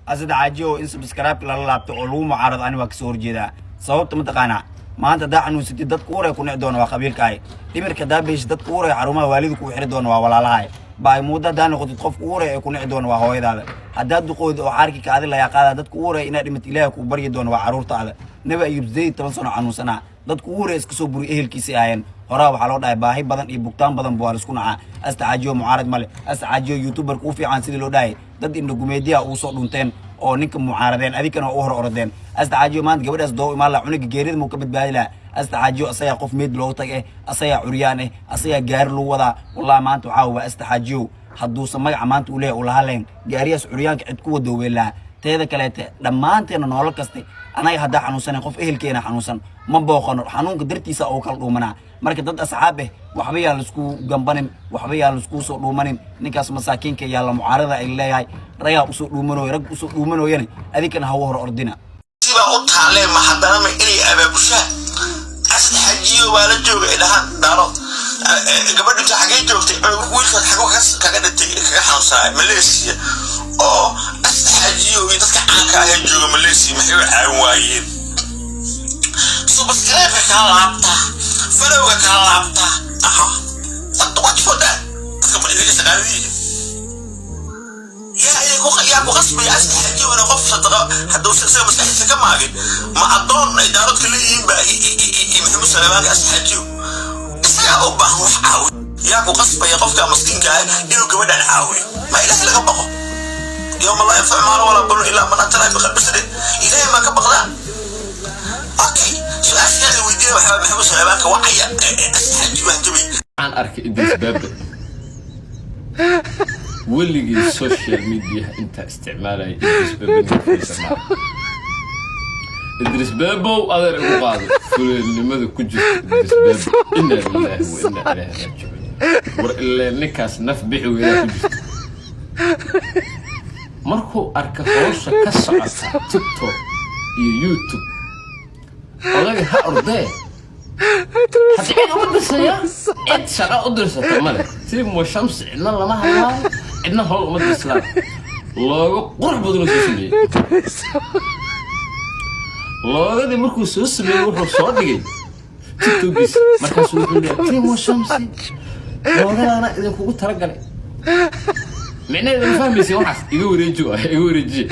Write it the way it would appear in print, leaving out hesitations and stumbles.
أسد عاجيو إن سبسكرايب للابت علوم معارض أنا وكسور جدا صوت متقانا ما أنت داع إنه ستي دت كورة يكون عدون وقبيل كاي تمر كذا بيش دت كورة عروما والدك وحردون ولا لاي باي مودا دان قد تخف كورة يكون عدون وهو هذا حداد دقود وعارك كهذا اللي يقال دت كورة إن رمت إلهك وبريدون وعرور تعالى نبى يبزي تبصنا عنه سنة dad ku wareys ka soo buri ehelkiisa ayeen horaa waxa loo dhahay baahi badan iyo bugtaan badan buu isku nacaa astaajiyo mucaarad male astaajiyo youtuber ku fiican sidii loo dhahay dad indho gumeediya uu soo dhunteen oo ninka mucaaradeen adikana u hor ordeen astaajiyo maanta gabadhaas doo imaan la cunug geerida mu ka badbaadi la astaajiyo asaya qof meed loo tagay asaya curyaan asaya gaar loo wada wallahi maanta waxa uu astaajiyo hadduu magac maanta u leeyahay ula haleen gaariyaas curyaanka cid ku wada weelaa teeda kaleete dhamaanteena nolol kasta anaga hadda xanuunsan qof ehelkeena xanuunsan ma booqano xanuunka dartiisa oo kala dhuumana marka dad asxaabe waxba yaa la isku gambanin waxba yaa la isku soo dhuumanin ninkaas masaakiinka yaa la mucaarada ay leeyahay rayaa u soo dhuumano rag u soo dhuumanooyeen adikana ha hor ordina siba u taale ma hadana ma inay abaabusha asxaajiyo wala jooga ilahan daro gabadhu xagee joogtay wiilka xagoo kaga dhintay kaga xanuunsan Malaysia oo asxaajiyo dadka caanka ah ee jooga Malaysia maxay u caawin waayeen subscribe ka laabta follow ka laabta aha what for that kama idin sagaali يا أبو غصب يا أستحجي وأنا قف صدق حتى وسلسلة مستحيل كم عاقل ما أضون إدارة كلية بقى محمد سلمان أستحجي بس يا أبو حاول يا أبو غصب يا قف كمسكين كاي إنه كمان حاول ما إله إلا قبقه يوم الله ينفع مال ولا بقول إلا من أنت لا بخل بس إلى ما قبقنا أوكي شو أسيا اللي ويديه محمد سلمان كوعية أستحجي مهتمي عن أرك إدريس باب واللي السوشيال ميديا انت استعمالها ادريس بابو اقدر اقول بعض لماذا كنت ادريس بابو انا لله وانا اليه راجعون ولا نكاس نفبح ولا كنت markuu arka hawsha ka socota TikTok iyo YouTube odaga ha ordee حتى أنا أقول بس يا إنت شغال أدرس كمان تري مو شمس إن الله ما هلا إن هو ما أدرس لا الله قرب بدون سوسمي الله هذا مركو سوسمي وروح صادقي تكتبيس مركو سوسمي تري مو شمس الله أنا إذا كنت ترجعني معناه إذا فهمي سوى حس يقول رجوا يقول رجي